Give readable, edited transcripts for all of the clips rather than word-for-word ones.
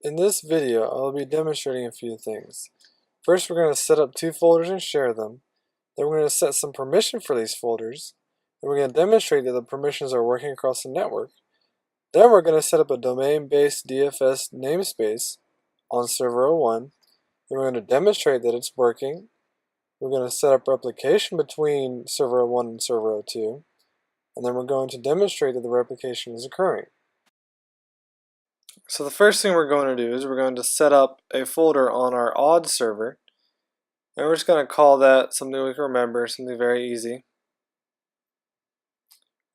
In this video, I'll be demonstrating a few things. First, we're going to set up two folders and share them. Then we're going to set some permission for these folders. Then we're going to demonstrate that the permissions are working across the network. Then we're going to set up a domain-based DFS namespace on server 01. Then we're going to demonstrate that it's working. We're going to set up replication between server 01 and server 02. And then we're going to demonstrate that the replication is occurring. So the first thing we're going to do is we're going to set up a folder on our odd server, and we're just going to call that something we can remember, something very easy.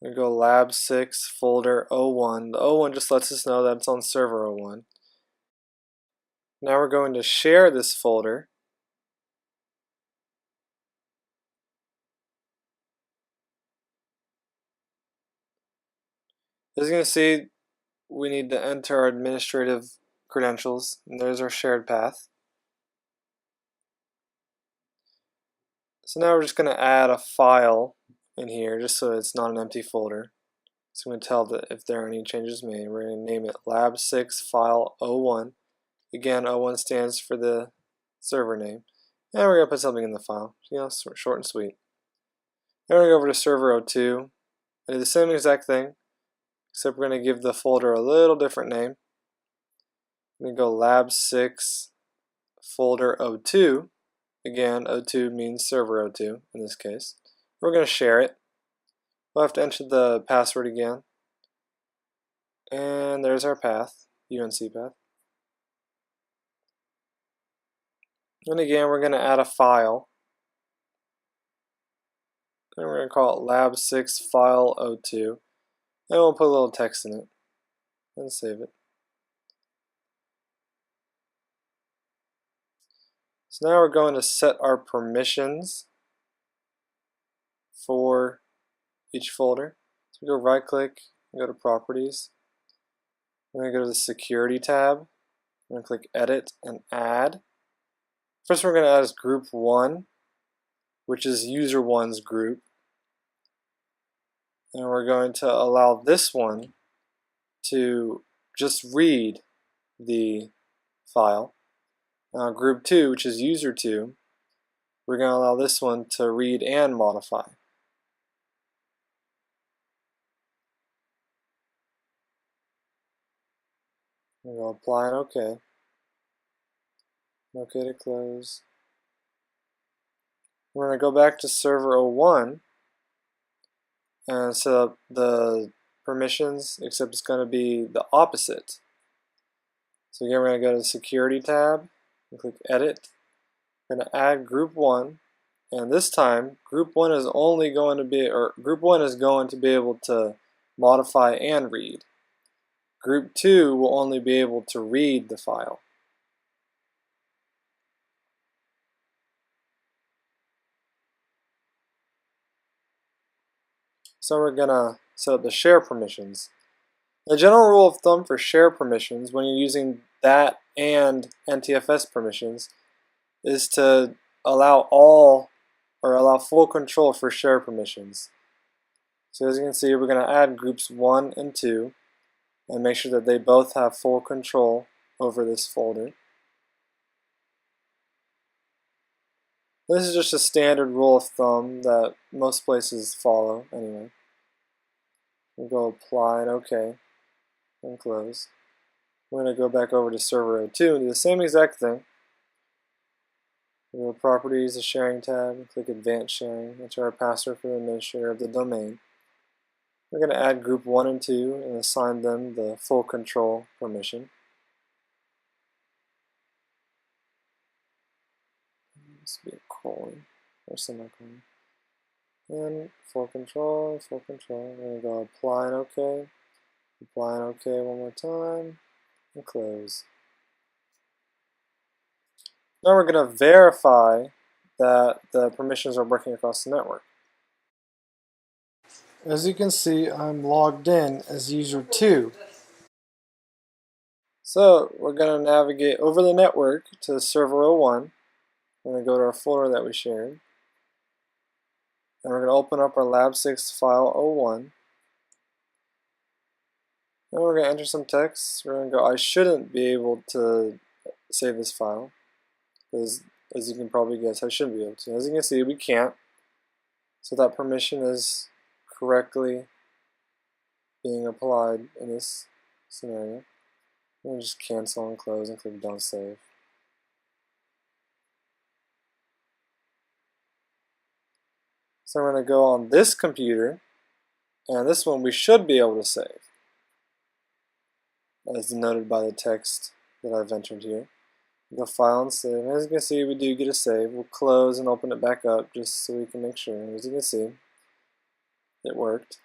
We go lab 6 folder 01. The 01 just lets us know that it's on server 01. Now we're going to share this folder. As you can see, we need to enter our administrative credentials, and there's our shared path. So now we're just going to add a file in here just so it's not an empty folder. So I'm going to tell that if there are any changes made. We're going to name it lab 6 file 01. Again, 01 stands for the server name. And we're going to put something in the file. Short and sweet. Then we're going to go over to server 02 and do the same exact thing, except we're going to give the folder a little different name. We're going to go lab 6 folder 02. Again, 02 means server 02 in this case. We're going to share it. We'll have to enter the password again. And there's our path, INTC path. And again, we're going to add a file. And we're going to call it lab 6 file 02. And we'll put a little text in it and save it. So now we're going to set our permissions for each folder. So we go right click, go to properties. We're going to go to the security tab. We're going to click edit and add. First we're going to add is group 1, which is user 1's group. And we're going to allow this one to just read the file. Now group 2, which is user 2, we're going to allow this one to read and modify. We'll apply and OK. OK to close. We're going to go back to server 01 and set up the permissions, except it's going to be the opposite. So again, we're going to go to the security tab and click edit. We're going to add group 1, and this time group 1 is going to be able to modify and read. Group 2 will only be able to read the file. So we're going to set up the share permissions. The general rule of thumb for share permissions when you're using that and NTFS permissions is to allow full control for share permissions. So as you can see, we're going to add groups 1 and 2 and make sure that they both have full control over this folder. This is just a standard rule of thumb that most places follow anyway. We'll go apply and OK and close. We're going to go back over to server 02 and do the same exact thing. We go to properties, the sharing tab, click advanced sharing, enter our password for the administrator of the domain. We're going to add group 1 and 2 and assign them the full control permission. This would be a colon or semicolon. And full control, full control. We're going to go apply and OK. Apply and OK one more time, and close. Now we're going to verify that the permissions are working across the network. As you can see, I'm logged in as user 2. So we're going to navigate over the network to server 01. We're going to go to our folder that we shared. And we're going to open up our lab 6 file 01. Now we're going to enter some text. We're going to go, I shouldn't be able to save this file, because as you can probably guess, I shouldn't be able to. As you can see, we can't. So that permission is correctly being applied in this scenario. We'll just cancel and close and click Don't Save. So we're going to go on this computer, and this one we should be able to save, as denoted by the text that I've entered here. Go File and Save. And as you can see, we do get a save. We'll close and open it back up just so we can make sure. As you can see, it worked.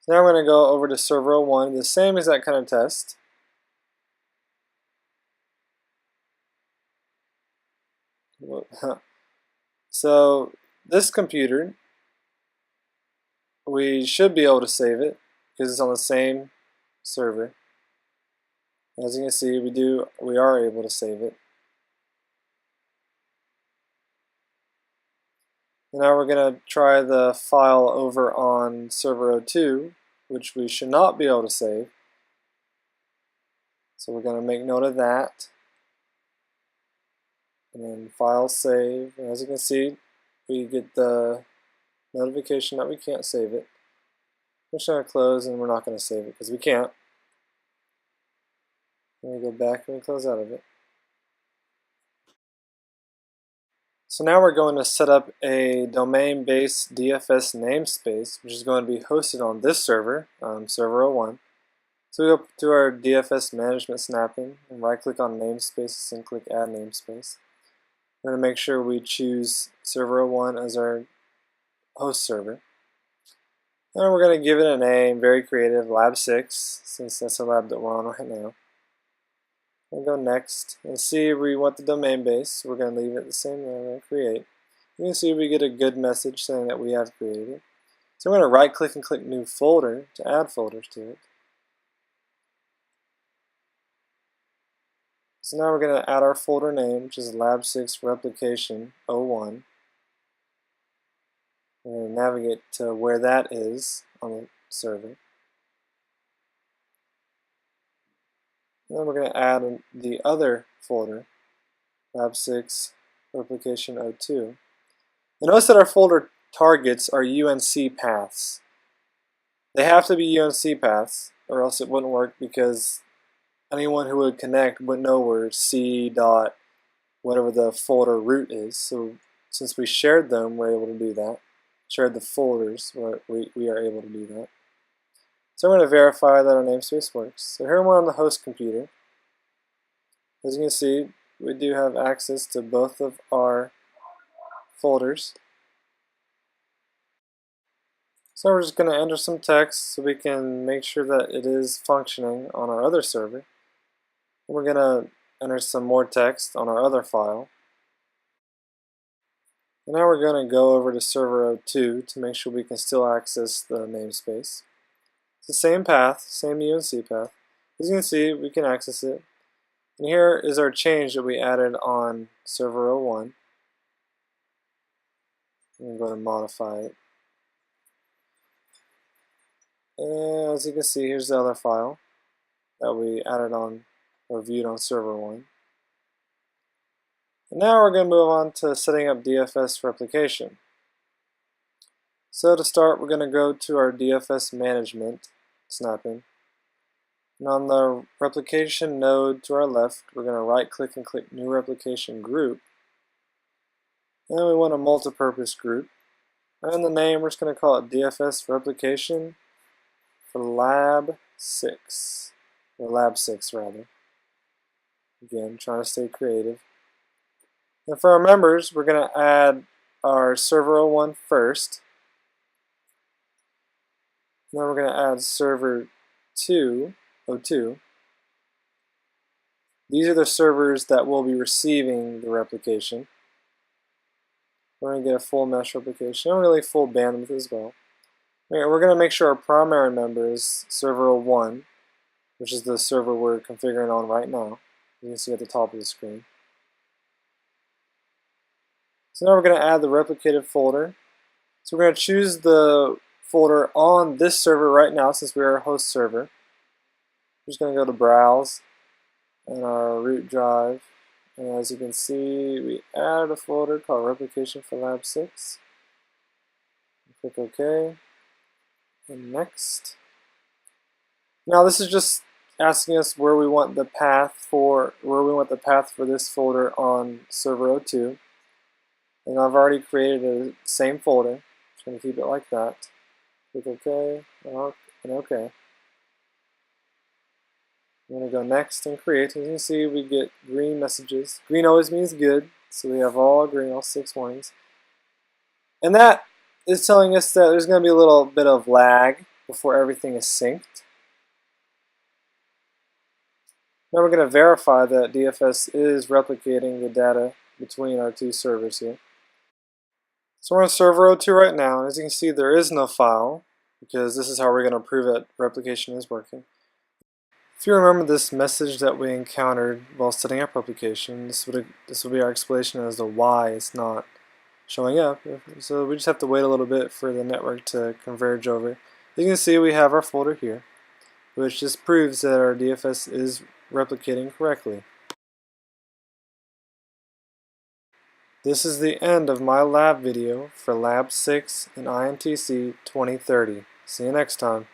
So now we're going to go over to Server 01, the same exact kind of test. So this computer, we should be able to save it because it's on the same server. As you can see, we are able to save it. And now we're going to try the file over on Server 02, which we should not be able to save. So we're going to make note of that. And then File Save. And as you can see, we get the notification that we can't save it. We're just going to close, and we're not going to save it because we can't. And we go back and we close out of it. So now we're going to set up a domain-based DFS namespace, which is going to be hosted on this server, Server 01. So we go to our DFS management snapping and right-click on namespaces and click Add Namespace. We're going to make sure we choose Server 01 as our host server. And we're going to give it a name, very creative, Lab 6, since that's the lab that we're on right now. We'll go next and see if we want the domain base. We're going to leave it the same way. We're going to create. You can see we get a good message saying that we have created it. So we're going to right click and click New Folder to add folders to it. So now we're going to add our folder name, which is Lab 6 Replication 01. We're going to navigate to where that is on the server. And then we're going to add the other folder, Lab 6 Replication 02. And notice that our folder targets are UNC paths. They have to be UNC paths, or else it wouldn't work, because anyone who would connect wouldn't know where C dot whatever the folder root is. So since we shared them, we're able to do that. Shared the folders, we are able to do that. So we're going to verify that our namespace works. So here we're on the host computer. As you can see, we do have access to both of our folders. So we're just going to enter some text so we can make sure that it is functioning on our other server. And we're going to enter some more text on our other file. And now we're going to go over to Server 02 to make sure we can still access the namespace. It's the same path, same UNC path. As you can see, we can access it. And here is our change that we added on Server 01. I'm going to modify it. And as you can see, here's the other file that we added on or viewed on Server 1. And now we're going to move on to setting up DFS replication. So to start, we're going to go to our DFS management snapping. And on the replication node to our left, we're going to right click and click New Replication Group. And we want a multi-purpose group. And the name, we're just going to call it DFS Replication for Lab 6. Or Lab 6 rather. Again, trying to stay creative. And for our members, we're going to add our Server 01 first. Then we're going to add Server 02. These are the servers that will be receiving the replication. We're going to get a full mesh replication, and really full bandwidth as well. We're going to make sure our primary member is Server 01, which is the server we're configuring on right now. You can see at the top of the screen. So now we're going to add the replicated folder. So we're going to choose the folder on this server right now since we are a host server. We're just going to go to Browse and our root drive. And as you can see, we added a folder called Replication for Lab 6. Click OK. And next. Now this is just asking us where we want the path for this folder on server 02. And I've already created the same folder. Just going to keep it like that. Click OK and OK. I'm going to go next and create. As you can see, we get green messages. Green always means good, so we have all green, all 6 warnings. And that is telling us that there's going to be a little bit of lag before everything is synced. Now we're going to verify that DFS is replicating the data between our 2 servers here. So we're on server 02 right now, and as you can see, there is no file, because this is how we're going to prove that replication is working. If you remember this message that we encountered while setting up replication, this will be our explanation as to why it's not showing up. So we just have to wait a little bit for the network to converge over. As you can see, we have our folder here, which just proves that our DFS is replicating correctly. This is the end of my lab video for Lab 6 in INTC 2030. See you next time.